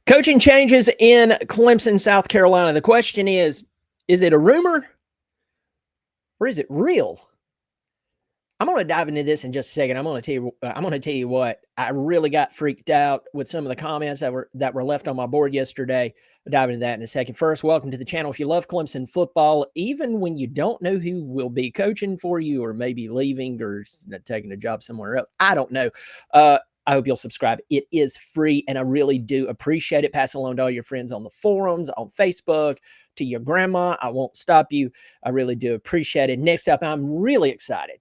Coaching changes in Clemson, South Carolina. The question is it a rumor or is it real? I'm going to dive into this in just a second. I'm going to tell you what. I really got freaked out with some of the comments that were left on my board yesterday. I'll dive into that in a second. First, welcome to the channel. If you love Clemson football, even when you don't know who will be coaching for you or maybe leaving or taking a job somewhere else, I don't know. I hope you'll subscribe. It is free, and I really do appreciate it. Pass it along to all your friends on the forums, on Facebook, to your grandma. I won't stop you. I really do appreciate it. Next up, I'm really excited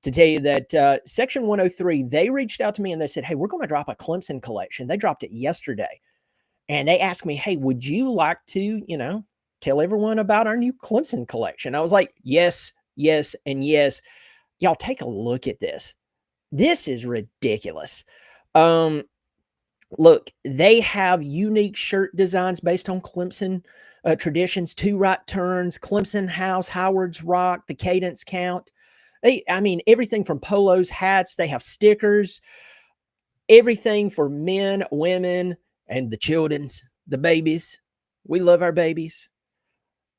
to tell you that Section 103, they reached out to me and they said, hey, we're going to drop a Clemson collection. They dropped it yesterday. And they asked me, hey, would you like to, tell everyone about our new Clemson collection? I was like, yes, yes, and yes. Y'all take a look at this. This is ridiculous. Look, they have unique shirt designs based on Clemson traditions, 2 right turns, Clemson House, Howard's Rock, the Cadence Count. Everything from polos, hats, they have stickers, everything for men, women, and the children's, the babies. We love our babies.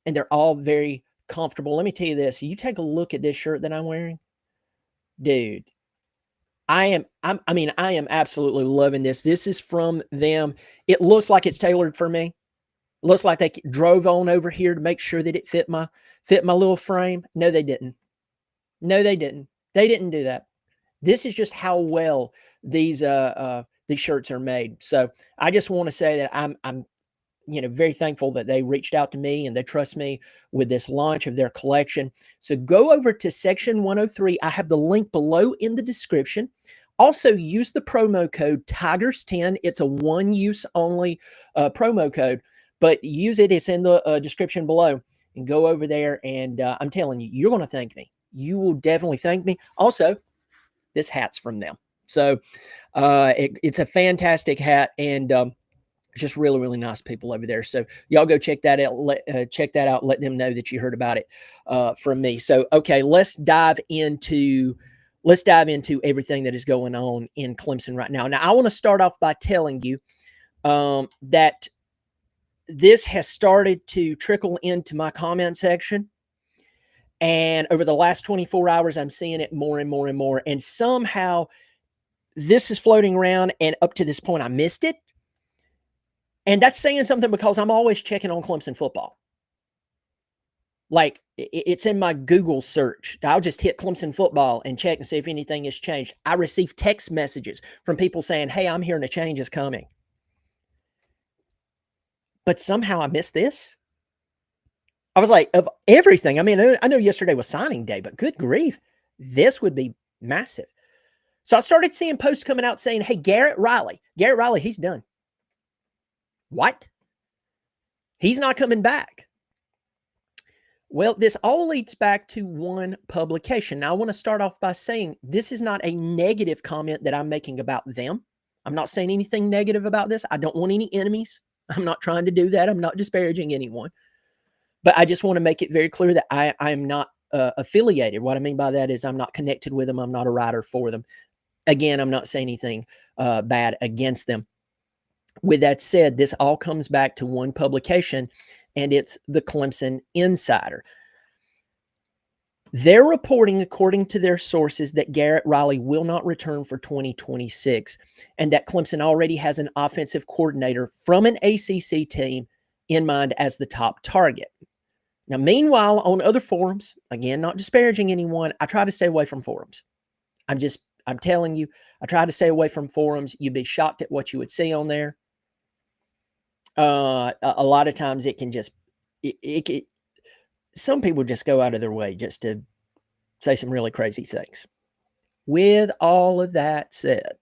And they're all very comfortable. Let me tell you this. You take a look at this shirt that I'm wearing. Dude, I am absolutely loving this. This is from them. It looks like it's tailored for me. It looks like they drove on over here to make sure that it fit my little frame. No, they didn't. No, they didn't. They didn't do that. This is just how well these shirts are made. So I just want to say that I'm very thankful that they reached out to me and they trust me with this launch of their collection. So go over to Section 103. I have the link below in the description. Also, use the promo code Tigers10. It's a one-use only promo code, but use it. It's in the description below. And go over there, and I'm telling you, you're going to thank me. You will definitely thank me. Also, this hat's from them. So it's a fantastic hat, and just really, really nice people over there. So y'all go check that out. Let them know that you heard about it from me. So, okay, let's dive into everything that is going on in Clemson right now. Now, I want to start off by telling you that this has started to trickle into my comment section. And over the last 24 hours, I'm seeing it more and more and more. And somehow this is floating around. And up to this point, I missed it. And that's saying something because I'm always checking on Clemson football. Like, it's in my Google search. I'll just hit Clemson football and check and see if anything has changed. I receive text messages from people saying, hey, I'm hearing a change is coming. But somehow I missed this. I was like, of everything, I know yesterday was signing day, but good grief, this would be massive. So I started seeing posts coming out saying, hey, Garrett Riley, he's done. What? He's not coming back. Well, this all leads back to one publication. Now, I want to start off by saying this is not a negative comment that I'm making about them. I'm not saying anything negative about this. I don't want any enemies. I'm not trying to do that. I'm not disparaging anyone. But I just want to make it very clear that I am not affiliated. What I mean by that is I'm not connected with them. I'm not a writer for them. Again, I'm not saying anything bad against them. With that said, this all comes back to one publication, and it's the Clemson Insider. They're reporting, according to their sources, that Garrett Riley will not return for 2026, and that Clemson already has an offensive coordinator from an ACC team in mind as the top target. Now, meanwhile, on other forums, again, not disparaging anyone, I try to stay away from forums. I'm telling you, I try to stay away from forums. You'd be shocked at what you would see on there. A lot of times it can just, some people just go out of their way just to say some really crazy things. With all of that said,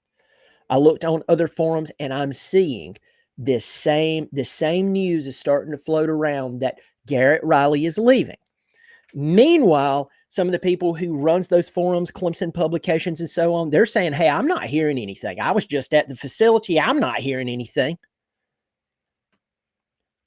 I looked on other forums and I'm seeing the same news is starting to float around that Garrett Riley is leaving. Meanwhile, some of the people who runs those forums, Clemson publications and so on, they're saying, hey, I'm not hearing anything. I was just at the facility. I'm not hearing anything.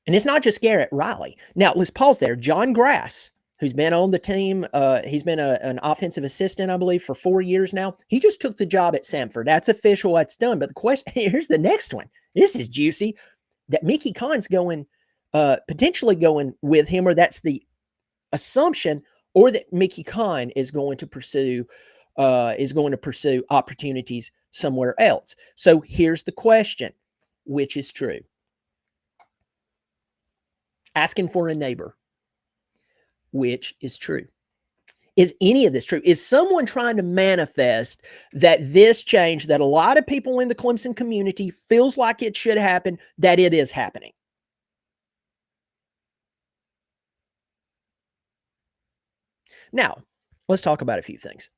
And it's not just Garrett Riley. Now, let's pause there. John Grass, who's been on the team, he's been an offensive assistant, I believe, for 4 years now. He just took the job at Samford. That's official. That's done. But the question, here's the next one. This is juicy. that Mickey Kahn's going, potentially going with him, or that's the assumption, or that Mickey Kahn is going to pursue opportunities somewhere else. So here's the question: which is true? Asking for a neighbor. Which is true? Is any of this true? Is someone trying to manifest that this change that a lot of people in the Clemson community feels like it should happen, that it is happening? Now, let's talk about a few things.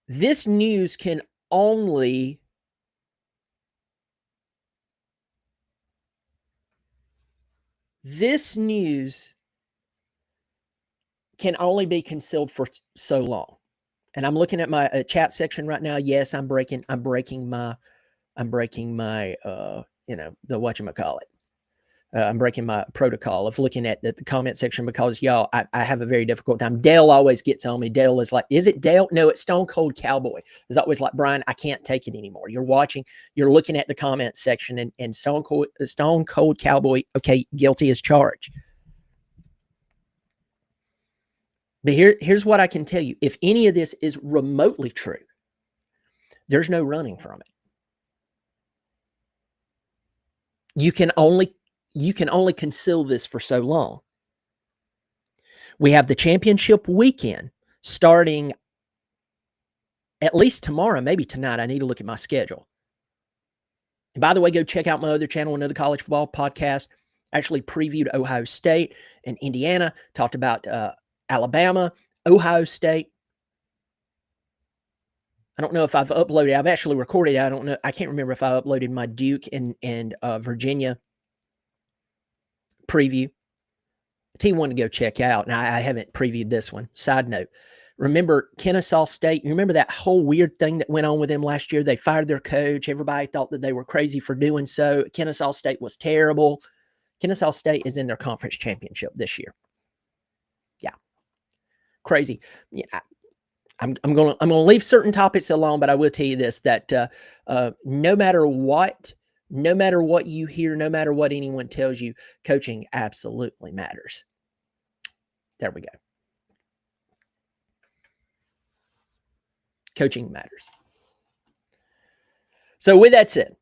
This news can only be concealed for so long. And I'm looking at my chat section right now. Yes, I'm breaking my the whatchamacallit. I'm breaking my protocol of looking at the comment section because, y'all, I have a very difficult time. Dale always gets on me. Dale is like, is it Dale? No, it's Stone Cold Cowboy. It's always like, Brian, I can't take it anymore. You're looking at the comment section, and Stone Cold Cowboy, okay, guilty as charged. But here's what I can tell you. If any of this is remotely true, there's no running from it. You can only conceal this for so long. We have the championship weekend starting at least tomorrow, maybe tonight. I need to look at my schedule. And by the way, go check out my other channel, another college football podcast. Actually previewed Ohio State and Indiana, talked about Alabama, Ohio State. I don't know if I've uploaded. I've actually recorded. I don't know. I can't remember if I uploaded my Duke and Virginia preview. Team one to go check out, and I haven't previewed this one. Side note, remember Kennesaw State? You remember that whole weird thing that went on with them last year? They fired their coach. Everybody thought that they were crazy for doing so. Kennesaw State was terrible. Kennesaw State is in their conference championship this year. Yeah, crazy. Yeah, I'm gonna leave certain topics alone, but I will tell you this: that no matter what you hear, no matter what anyone tells you, coaching absolutely matters. There we go. Coaching matters. So with that said,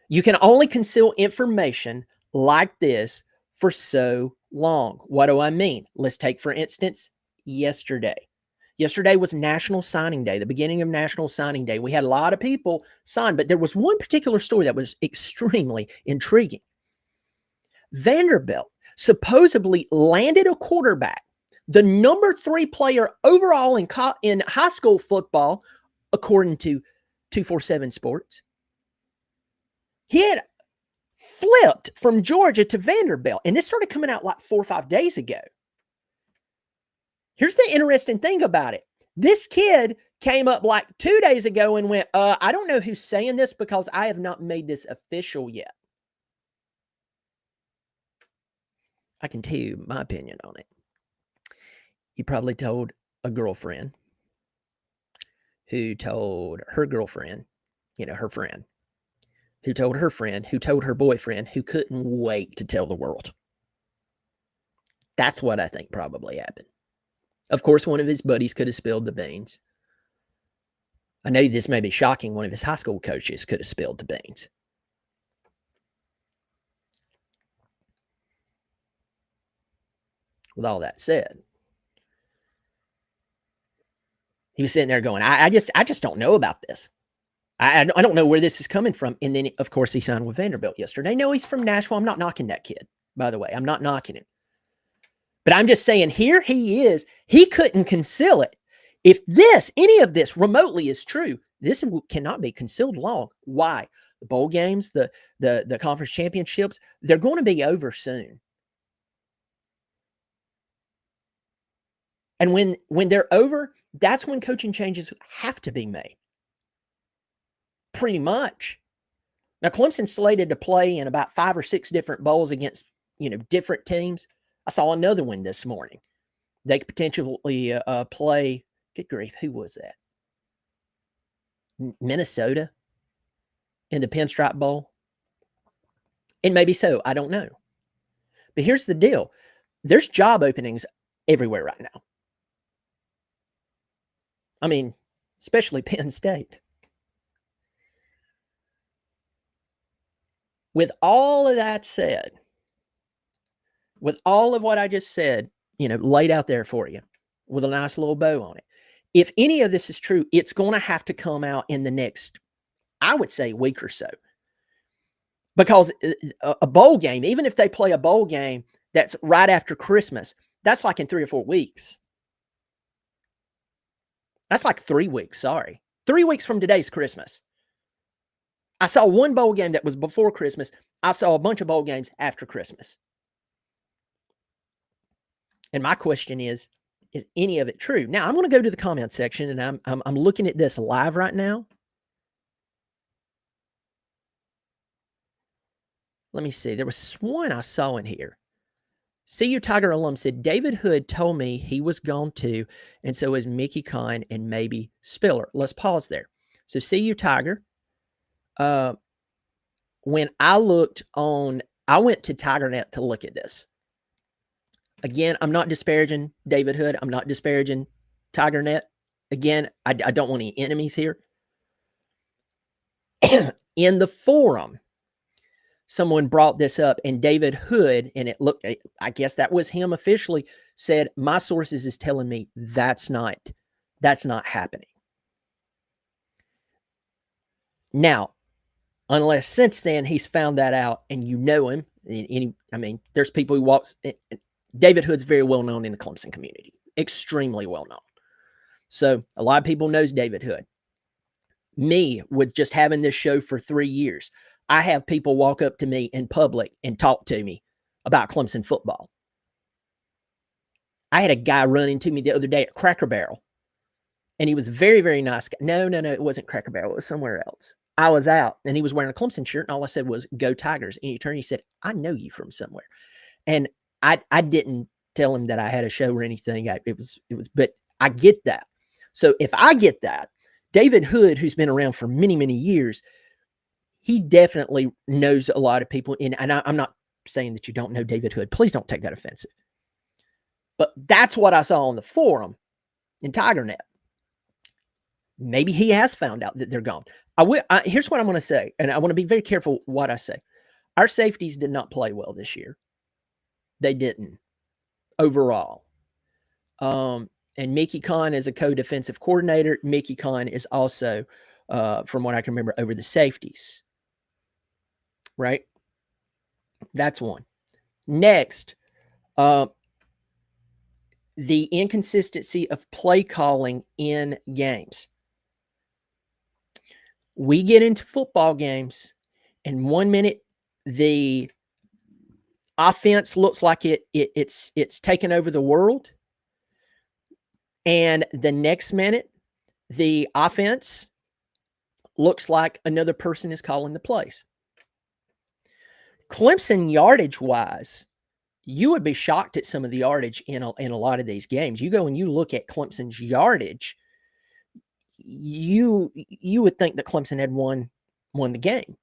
you can only conceal information like this for so long. What do I mean? Let's take, for instance, yesterday. Yesterday was National Signing Day, the beginning of National Signing Day. We had a lot of people sign, but there was one particular story that was extremely intriguing. Vanderbilt supposedly landed a quarterback, the number 3 player overall in high school football, according to 247 Sports. He had flipped from Georgia to Vanderbilt, and this started coming out like 4 or 5 days ago. Here's the interesting thing about it. This kid came up like 2 days ago and went, I don't know who's saying this because I have not made this official yet. I can tell you my opinion on it. He probably told a girlfriend who told her girlfriend, her friend, who told her friend, who told her boyfriend, who couldn't wait to tell the world. That's what I think probably happened. Of course, one of his buddies could have spilled the beans. I know this may be shocking. One of his high school coaches could have spilled the beans. With all that said, he was sitting there going, I just don't know about this. I don't know where this is coming from. And then, of course, he signed with Vanderbilt yesterday. No, he's from Nashville. I'm not knocking that kid, by the way. I'm not knocking him. But I'm just saying, here he is. He couldn't conceal it. If any of this remotely is true, this cannot be concealed long. Why? The bowl games, the conference championships, they're going to be over soon. And when they're over, that's when coaching changes have to be made. Pretty much. Now, Clemson's slated to play in about 5 or 6 different bowls against, different teams. I saw another one this morning. They could potentially play. Good grief, who was that? Minnesota? in the Pinstripe Bowl? And maybe so. I don't know. But here's the deal. There's job openings everywhere right now. I mean, especially Penn State. With all of that said, with all of what I just said, laid out there for you with a nice little bow on it, if any of this is true, it's going to have to come out in the next, I would say, week or so. Because a bowl game, even if they play a bowl game that's right after Christmas, that's like in 3 or 4 weeks. That's like 3 weeks, sorry. 3 weeks from today's Christmas. I saw one bowl game that was before Christmas. I saw a bunch of bowl games after Christmas. And my question is any of it true? Now, I'm going to go to the comment section, and I'm looking at this live right now. Let me see. There was one I saw in here. CU Tiger alum said, David Hood told me he was gone too, and so is Mickey Kahn and maybe Spiller. Let's pause there. So CU Tiger, when I went to TigerNet to look at this. Again, I'm not disparaging David Hood. I'm not disparaging TigerNet. Again, I don't want any enemies here. In the forum, someone brought this up, and David Hood, and it looked, I guess that was him officially, said, my sources is telling me that's not happening. Now, unless since then he's found that out and you know him, there's people who walks, David Hood's very well known in the Clemson community, extremely well known. So a lot of people knows David Hood. Me, with just having this show for 3 years, I have people walk up to me in public and talk to me about Clemson football. I had a guy run into me the other day at Cracker Barrel, and he was a very, very nice guy. No, it wasn't Cracker Barrel. It was somewhere else. I was out, and he was wearing a Clemson shirt, and all I said was, go Tigers. And he turned and he said, I know you from somewhere. And I didn't tell him that I had a show or anything. But I get that. So if I get that, David Hood, who's been around for many, many years, he definitely knows a lot of people. And I'm not saying that you don't know David Hood. Please don't take that offensive. But that's what I saw on the forum in TigerNet. Maybe he has found out that they're gone. Here's what I'm going to say, and I want to be very careful what I say. Our safeties did not play well this year. They didn't overall. And Mickey Kahn is a co-defensive coordinator. Mickey Kahn is also, from what I can remember, over the safeties. Right? That's one. Next, the inconsistency of play calling in games. We get into football games, and 1 minute the offense looks like it's taken over the world, and the next minute the offense looks like another person is calling the plays. Clemson yardage wise, you would be shocked at some of the yardage in a lot of these games. You go and you look at Clemson's yardage, you would think that Clemson had won the game.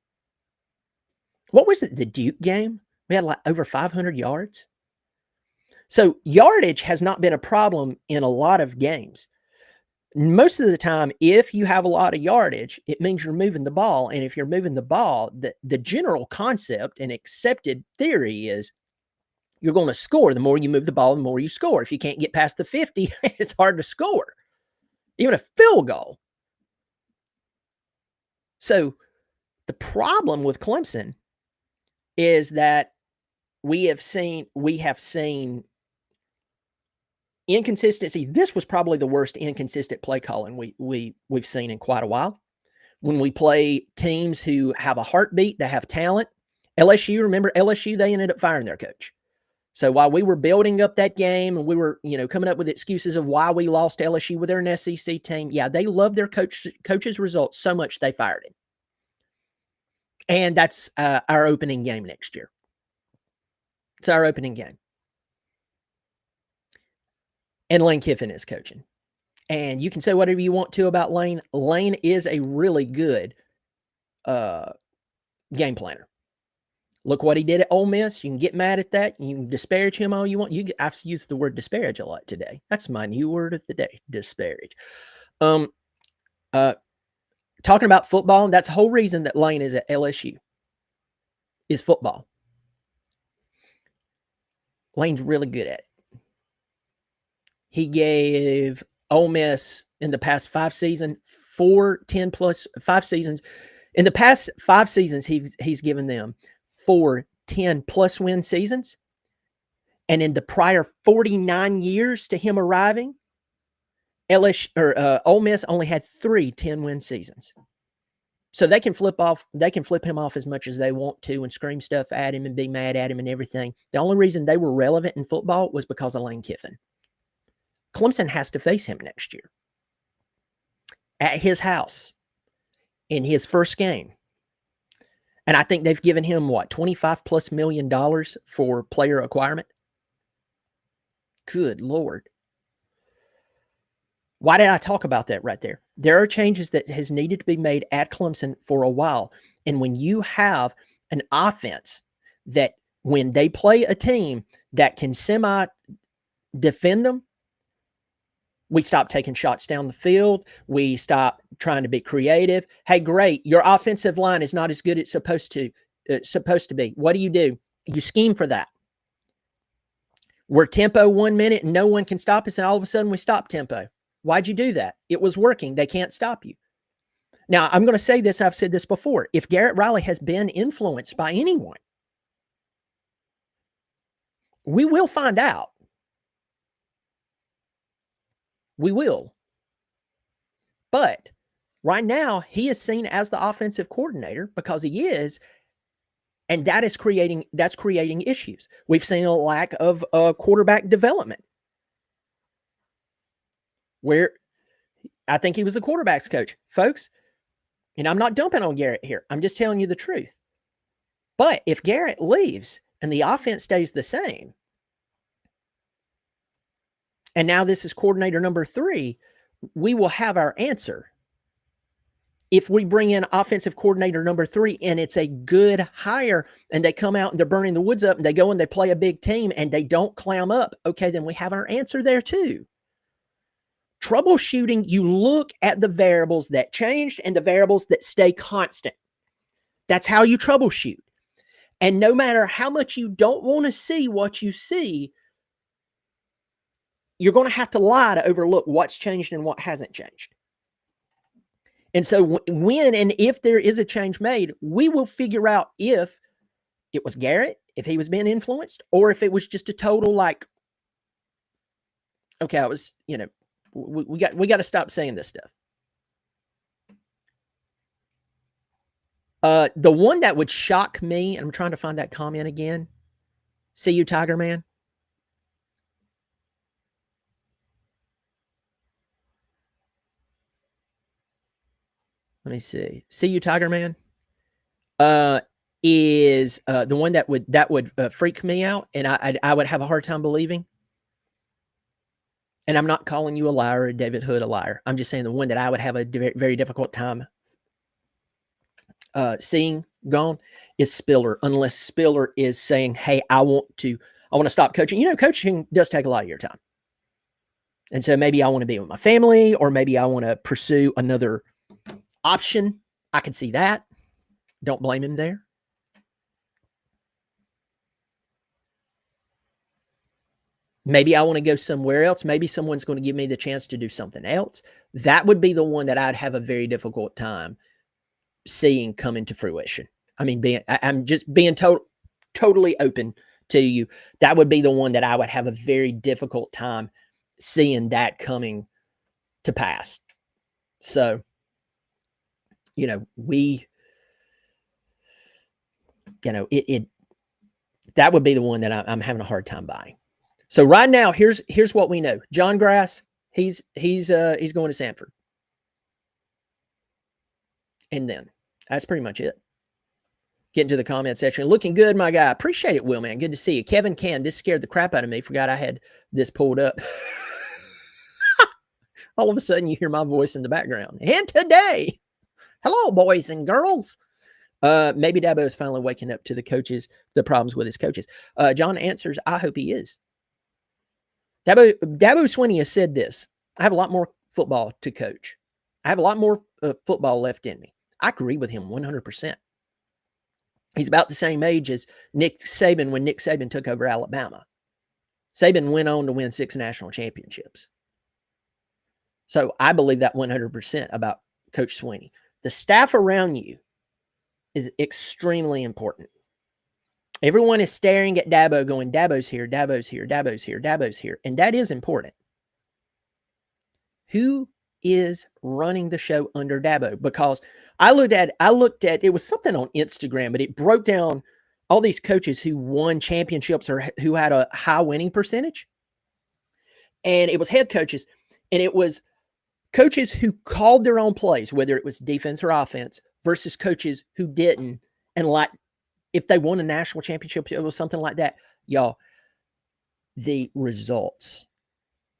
What was it? The Duke game? We had like over 500 yards. So yardage has not been a problem in a lot of games. Most of the time, if you have a lot of yardage, it means you're moving the ball. And if you're moving the ball, the general concept and accepted theory is you're going to score. The more you move the ball, the more you score. If you can't get past the 50, it's hard to score. Even a field goal. So the problem with Clemson is that we have seen inconsistency. This was probably the worst inconsistent play calling we've seen in quite a while. When we play teams who have a heartbeat, they have talent. LSU, remember LSU, they ended up firing their coach. So while we were building up that game and we were, coming up with excuses of why we lost LSU with their SEC team, yeah, they loved their coach's results so much they fired him. And that's our opening game next year. It's our opening game. And Lane Kiffin is coaching. And you can say whatever you want to about Lane. Lane is a really good game planner. Look what he did at Ole Miss. You can get mad at that. You can disparage him all you want. I've used the word disparage a lot today. That's my new word of the day, disparage. Talking about football, that's the whole reason that Lane is at LSU, is football. Lane's really good at it. He gave Ole Miss in the past 5 seasons, 5 seasons. In the past 5 seasons, he's given them 4 10-plus win seasons. And in the prior 49 years to him arriving, Ole Miss only had 3 10-win seasons. So they can flip him off as much as they want to and scream stuff at him and be mad at him and everything. The only reason they were relevant in football was because of Lane Kiffin. Clemson has to face him next year at his house in his first game. And I think they've given him, $25+ million for player acquirement? Good Lord. Why did I talk about that right there? There are changes that has needed to be made at Clemson for a while. And when you have an offense that when they play a team that can semi-defend them, we stop taking shots down the field. We stop trying to be creative. Hey, great. Your offensive line is not as good as it's supposed to be. What do? You scheme for that. We're tempo 1 minute and no one can stop us. And all of a sudden we stop tempo. Why'd you do that? It was working. They can't stop you. Now, I'm going to say this. I've said this before. If Garrett Riley has been influenced by anyone, we will find out. We will. But right now, he is seen as the offensive coordinator because he is, and that's creating issues. We've seen a lack of quarterback development, where I think he was the quarterback's coach, folks. And I'm not dumping on Garrett here. I'm just telling you the truth. But if Garrett leaves and the offense stays the same, and now this is coordinator number 3, we will have our answer. If we bring in offensive coordinator number 3 and it's a good hire and they come out and they're burning the woods up and they go and they play a big team and they don't clam up, okay, then we have our answer there too. Troubleshooting, you look at the variables that changed and the variables that stay constant. That's how you troubleshoot. And no matter how much you don't want to see what you see, you're going to have to lie to overlook what's changed and what hasn't changed. And so when and if there is a change made, we will figure out if it was Garrett, if he was being influenced, or if it was just a total okay, I was, we got to stop saying this stuff. The one that would shock me, and I'm trying to find that comment again. See you, Tiger Man. Let me see. See you, Tiger Man. Is the one that would freak me out, and I would have a hard time believing. And I'm not calling you a liar or David Hood a liar. I'm just saying the one that I would have a very difficult time seeing gone is Spiller, unless Spiller is saying, hey, I want to stop coaching. Coaching does take a lot of your time. And so maybe I want to be with my family, or maybe I want to pursue another option. I could see that. Don't blame him there. Maybe I want to go somewhere else. Maybe someone's going to give me the chance to do something else. That would be the one that I'd have a very difficult time seeing come into fruition. I mean, I'm just being totally open to you. That would be the one that I would have a very difficult time seeing that coming to pass. So, that would be the one that I'm having a hard time buying. So right now, here's what we know. John Grass, he's going to Sanford. And then that's pretty much it. Get into the comment section. Looking good, my guy. Appreciate it, Will, man. Good to see you. Kevin Can, this scared the crap out of me. Forgot I had this pulled up. All of a sudden, you hear my voice in the background. And today, hello, boys and girls. Maybe Dabo is finally waking up to the problems with his coaches. John answers, I hope he is. Dabo Swinney has said this: I have a lot more football to coach. I have a lot more football left in me. I agree with him 100%. He's about the same age as Nick Saban when Nick Saban took over Alabama. Saban went on to win 6 national championships. So I believe that 100% about Coach Swinney. The staff around you is extremely important. Everyone is staring at Dabo going, Dabo's here, Dabo's here, Dabo's here, Dabo's here. And that is important. Who is running the show under Dabo? Because I looked at it was something on Instagram, but it broke down all these coaches who won championships or who had a high winning percentage. And it was head coaches, and it was coaches who called their own plays, whether it was defense or offense, versus coaches who didn't. And like, if they won a national championship or something like that, y'all, the results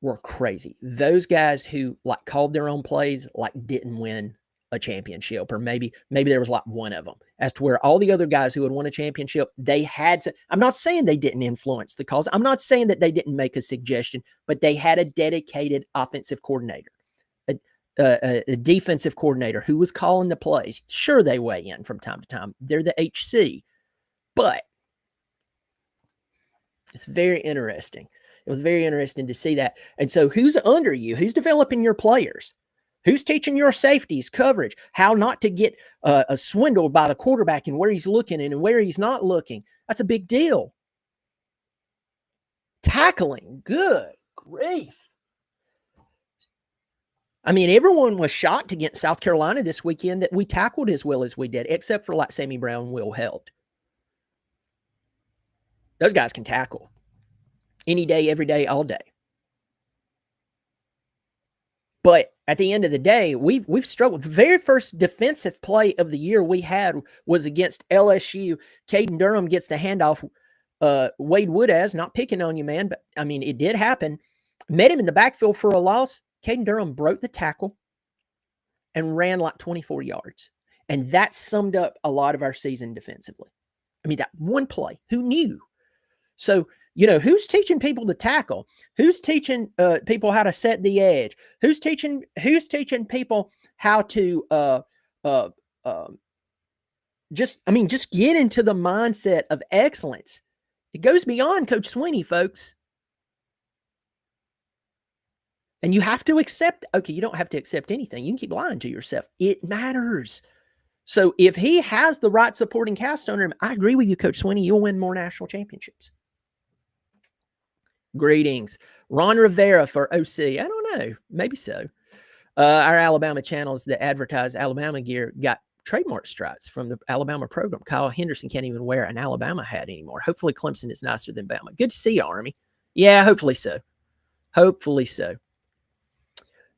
were crazy. Those guys who like called their own plays, like didn't win a championship, or maybe there was like one of them, as to where all the other guys who had won a championship, they had to, I'm not saying they didn't influence the calls. I'm not saying that they didn't make a suggestion, but they had a dedicated offensive coordinator, a defensive coordinator who was calling the plays. Sure, they weigh in from time to time. They're the HC, but it's very interesting. It was very interesting to see that. And so who's under you? Who's developing your players? Who's teaching your safeties, coverage, how not to get swindled by the quarterback and where he's looking and where he's not looking? That's a big deal. Tackling, good grief. I mean, everyone was shocked against South Carolina this weekend that we tackled as well as we did, except for like Sammy Brown and Will Held. Those guys can tackle any day, every day, all day. But at the end of the day, we've struggled. The very first defensive play of the year we had was against LSU. Caden Durham gets the handoff. Wade Woodaz, not picking on you, man, but I mean, it did happen. Met him in the backfield for a loss. Caden Durham broke the tackle and ran like 24 yards. And that summed up a lot of our season defensively. I mean, that one play, who knew? So, you know, who's teaching people to tackle? Who's teaching people how to set the edge? Who's teaching people how to just get into the mindset of excellence? It goes beyond Coach Swinney, folks. And you have to accept, okay, you don't have to accept anything. You can keep lying to yourself. It matters. So if he has the right supporting cast under him, I agree with you, Coach Swinney, you'll win more national championships. Greetings. Ron Rivera for OC. I don't know. Maybe so. Our Alabama channels that advertise Alabama gear got trademark strikes from the Alabama program. Kyle Henderson can't even wear an Alabama hat anymore. Hopefully Clemson is nicer than Bama. Good to see you, Army. Yeah, hopefully so. Hopefully so.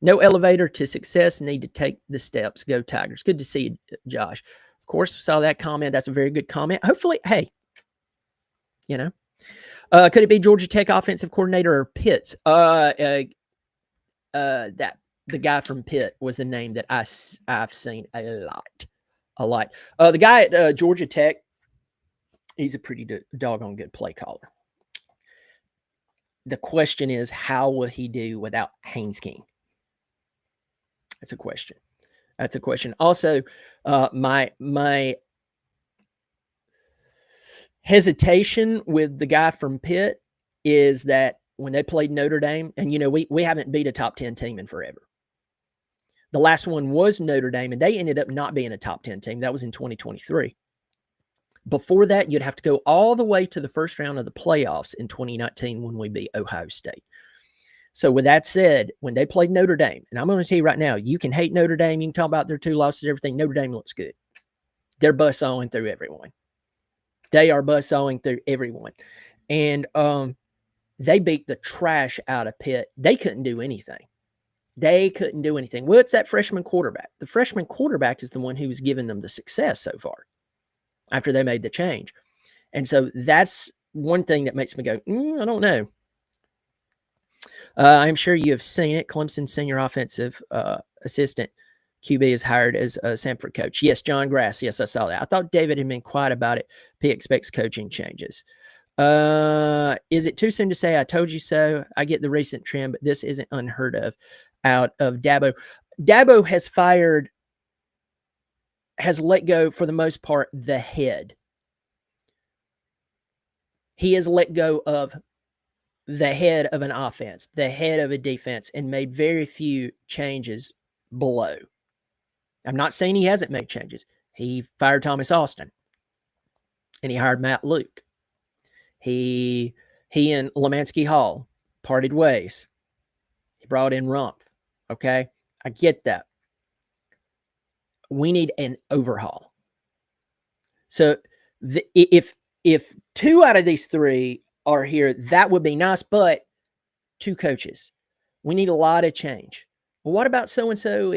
No elevator to success. Need to take the steps. Go Tigers. Good to see you, Josh. Of course, saw that comment. That's a very good comment. Hopefully, hey, you know, could it be Georgia Tech offensive coordinator or Pitts? That the guy from Pitt was the name that I've seen a lot. The guy at Georgia Tech, he's a pretty doggone good play caller. The question is, how will he do without Haynes King? That's a question. That's a question. Also, my hesitation with the guy from Pitt is that when they played Notre Dame, and you know, we haven't beat a top 10 team in forever. The last one was Notre Dame, and they ended up not being a top 10 team. That was in 2023. Before that, you'd have to go all the way to the first round of the playoffs in 2019 when we beat Ohio State. So with that said, when they played Notre Dame, and I'm going to tell you right now, you can hate Notre Dame, you can talk about their 2 losses, everything. Notre Dame looks good. They're buzzsawing through everyone. They are buzzsawing through everyone. And they beat the trash out of Pitt. They couldn't do anything. Well, it's that freshman quarterback. The freshman quarterback is the one who was giving them the success so far after they made the change. And so that's one thing that makes me go, I don't know. I'm sure you have seen it. Clemson senior offensive assistant QB is hired as a Sanford coach. Yes, John Grass. Yes, I saw that. I thought David had been quiet about it. He expects coaching changes. Is it too soon to say I told you so? I get the recent trend, but this isn't unheard of out of Dabo. Dabo has let go, for the most part, the head. He has let go of the head of an offense, the head of a defense, and made very few changes below. I'm not saying he hasn't made changes. He fired Thomas Austin, and he hired Matt Luke. He and Lemansky Hall parted ways. He brought in Rumpf. Okay, I get that. We need an overhaul. So if 2 out of these 3 are here, that would be nice, but 2 coaches. We need a lot of change. Well, what about so-and-so?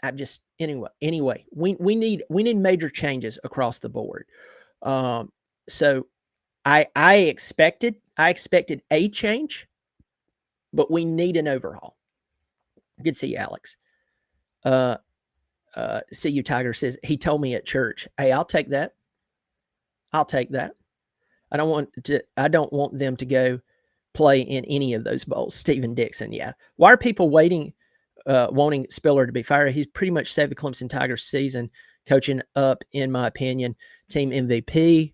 I'm just, anyway, we need major changes across the board. So I expected a change, but we need an overhaul. Good to see you, Alex. See you, Tiger says, he told me at church. Hey, I'll take that. I don't want them to go play in any of those bowls. Stephen Dixon, yeah. Why are people wanting Spiller to be fired? He's pretty much saved the Clemson Tigers season, coaching up, in my opinion, team MVP.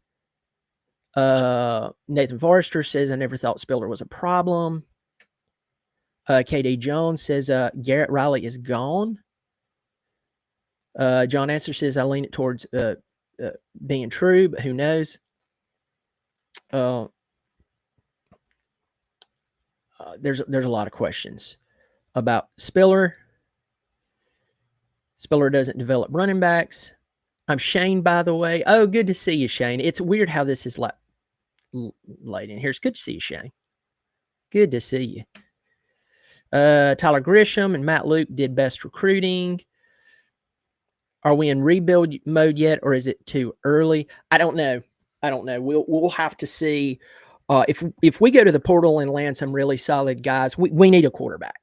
Nathan Forrester says, I never thought Spiller was a problem. KD Jones says, Garrett Riley is gone. John Answer says, I lean it towards being true, but who knows? There's a lot of questions about Spiller. Spiller doesn't develop running backs. I'm Shane, by the way. Oh, good to see you, Shane. It's weird how this is laid in here. It's good to see you, Shane. Good to see you. Tyler Grisham and Matt Luke did best recruiting. Are we in rebuild mode yet, or is it too early? I don't know. We'll have to see. If we go to the portal and land some really solid guys, we need a quarterback.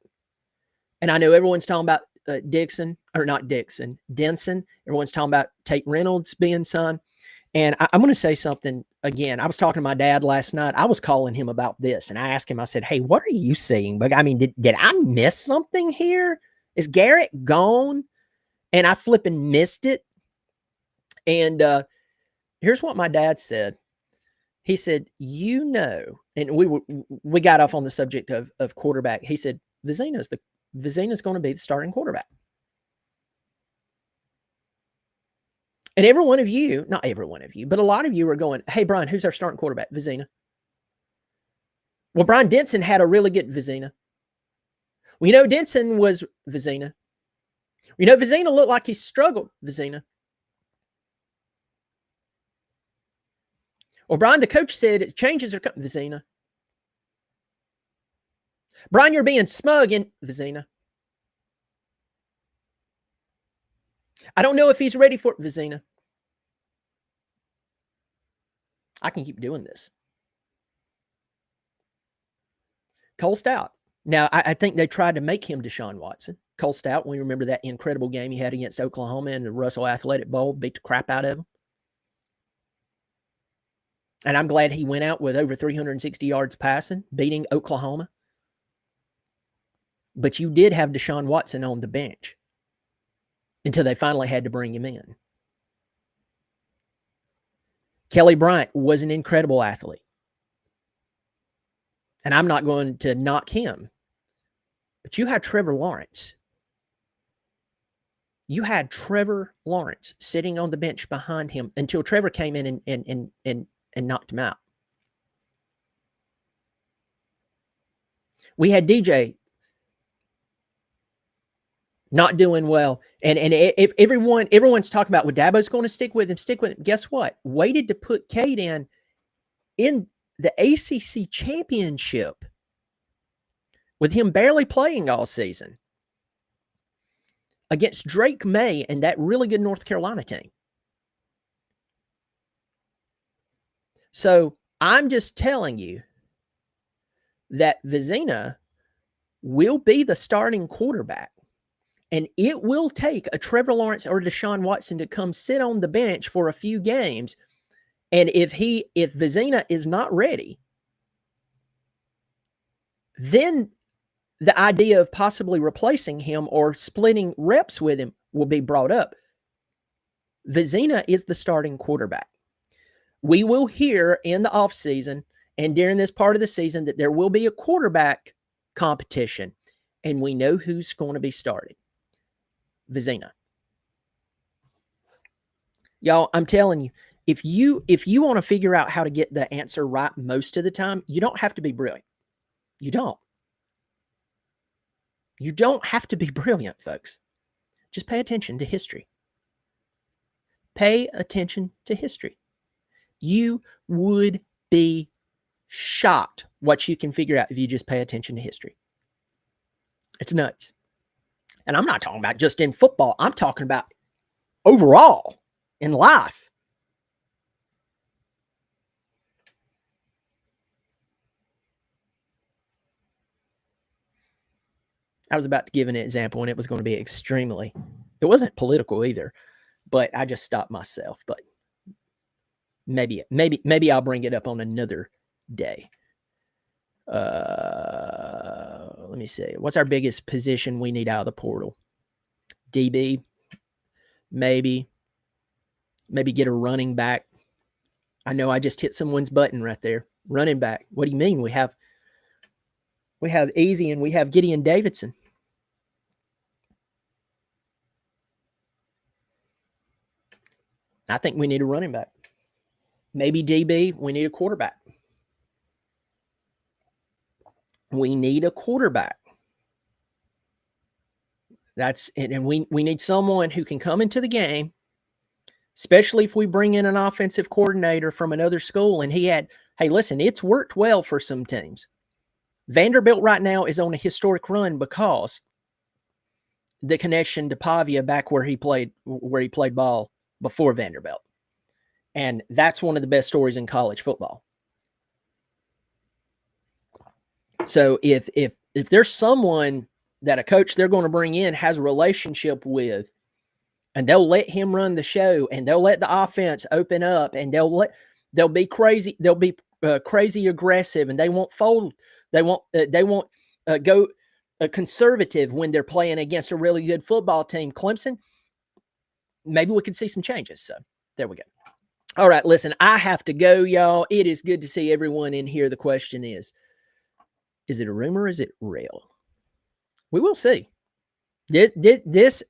And I know everyone's talking about Denson. Everyone's talking about Tate Reynolds being signed. And I'm going to say something again. I was talking to my dad last night. I was calling him about this, and I asked him, I said, hey, what are you seeing? But I mean, did I miss something here? Is Garrett gone? And I flipping missed it. And here's what my dad said. He said, and we got off on the subject of quarterback. He said, Vizina's going to be the starting quarterback. And every one of you, not every one of you, but a lot of you are going, hey, Brian, who's our starting quarterback? Vizina. Well, Brian Denson had a really good Vizina. We know Denson was Vizina. We know Vizina looked like he struggled, Vizina. Well, Brian, the coach said changes are coming, Vizina. Brian, you're being smug in Vizina. I don't know if he's ready for it, Vizina. I can keep doing this. Cole Stout. Now, I think they tried to make him Deshaun Watson. Cole Stout, we remember that incredible game he had against Oklahoma in the Russell Athletic Bowl, beat the crap out of him. And I'm glad he went out with over 360 yards passing, beating Oklahoma. But you did have Deshaun Watson on the bench until they finally had to bring him in. Kelly Bryant was an incredible athlete. And I'm not going to knock him. But you had Trevor Lawrence. You had Trevor Lawrence sitting on the bench behind him until Trevor came in and knocked him out. We had DJ not doing well. And if everyone's talking about what Dabo's going to stick with him. Guess what? Waited to put Cade in the ACC championship with him barely playing all season against Drake May and that really good North Carolina team. So I'm just telling you that Vizina will be the starting quarterback. And it will take a Trevor Lawrence or Deshaun Watson to come sit on the bench for a few games. And if Vizina is not ready, then the idea of possibly replacing him or splitting reps with him will be brought up. Vizina is the starting quarterback. We will hear in the offseason and during this part of the season that there will be a quarterback competition, and we know who's going to be starting. Vizina. Y'all, I'm telling you, if you want to figure out how to get the answer right most of the time, you don't have to be brilliant. You don't. You don't have to be brilliant, folks. Just pay attention to history. Pay attention to history. You would be shocked what you can figure out if you just pay attention to history. It's nuts. And I'm not talking about just in football. I'm talking about overall in life. I was about to give an example, and it was going to be extremely, it wasn't political either, but I just stopped myself. But maybe I'll bring it up on another day. Let me see. What's our biggest position we need out of the portal? DB. Maybe get a running back. I know I just hit someone's button right there. Running back. What do you mean? We have Easy and we have Gideon Davidson. I think we need a running back. Maybe DB. We need a quarterback. We need a quarterback. That's it. And we need someone who can come into the game, especially if we bring in an offensive coordinator from another school. And hey, listen, it's worked well for some teams. Vanderbilt right now is on a historic run because the connection to Pavia back where he played ball before Vanderbilt. And that's one of the best stories in college football. So if there's someone that a coach they're going to bring in has a relationship with, and they'll let him run the show, and they'll let the offense open up, and they'll be crazy aggressive, and they won't fold. They won't go conservative when they're playing against a really good football team. Clemson, maybe we could see some changes. So there we go. All right, listen, I have to go, y'all. It is good to see everyone in here. The question is it a rumor or is it real? We will see. This,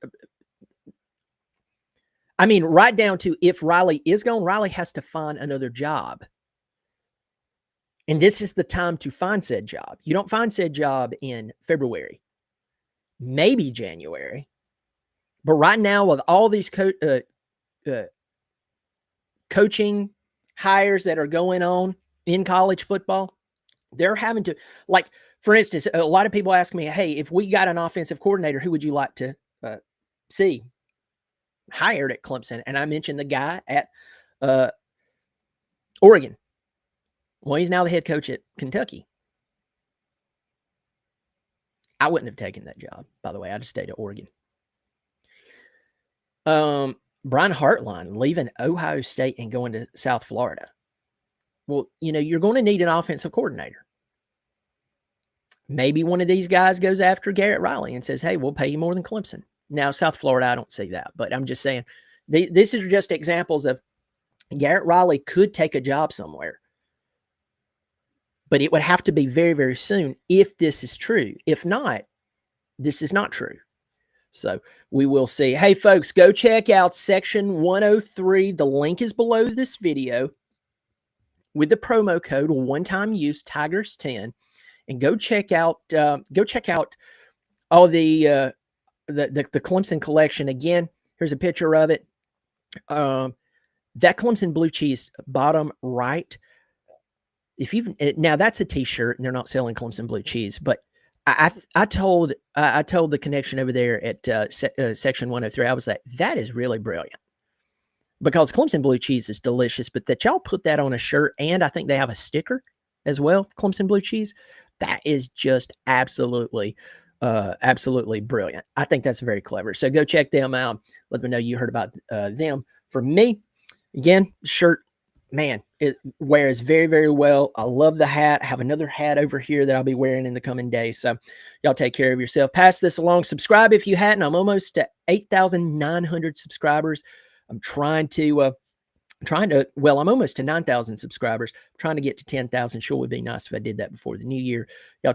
I mean, right down to if Riley is gone, Riley has to find another job. And this is the time to find said job. You don't find said job in February, maybe January. But right now, with all these coaching hires that are going on in college football, they're having to, like, for instance, a lot of people ask me, hey, if we got an offensive coordinator, who would you like to see hired at Clemson? And I mentioned the guy at Oregon. Well, he's now the head coach at Kentucky. I wouldn't have taken that job, by the way. I'd have stayed at Oregon. Brian Hartline leaving Ohio State and going to South Florida. Well, you're going to need an offensive coordinator. Maybe one of these guys goes after Garrett Riley and says, hey, we'll pay you more than Clemson. Now, South Florida, I don't see that. But I'm just saying, this is just examples of Garrett Riley could take a job somewhere. But it would have to be very, very soon if this is true. If not, this is not true. So we will see. Hey, folks, go check out Section 103. The link is below this video with the promo code one-time use Tigers10, and go check out all the Clemson collection. Again, here's a picture of it. That Clemson blue cheese bottom right. Now that's a T-shirt, and they're not selling Clemson blue cheese, but I told the connection over there at Section 103, I was like, that is really brilliant, because Clemson blue cheese is delicious, but that y'all put that on a shirt, and I think they have a sticker as well, Clemson blue cheese. That is just absolutely Absolutely brilliant. I think that's very clever. So go check them out. Let me know you heard about them. For me, again, shirt, man, it wears very, very well. I love the hat. I have another hat over here that I'll be wearing in the coming days. So y'all take care of yourself. Pass this along. Subscribe if you hadn't. I'm almost to 8,900 subscribers. I'm well, I'm almost to 9,000 subscribers. I'm trying to get to 10,000. Sure would be nice if I did that before the new year. Y'all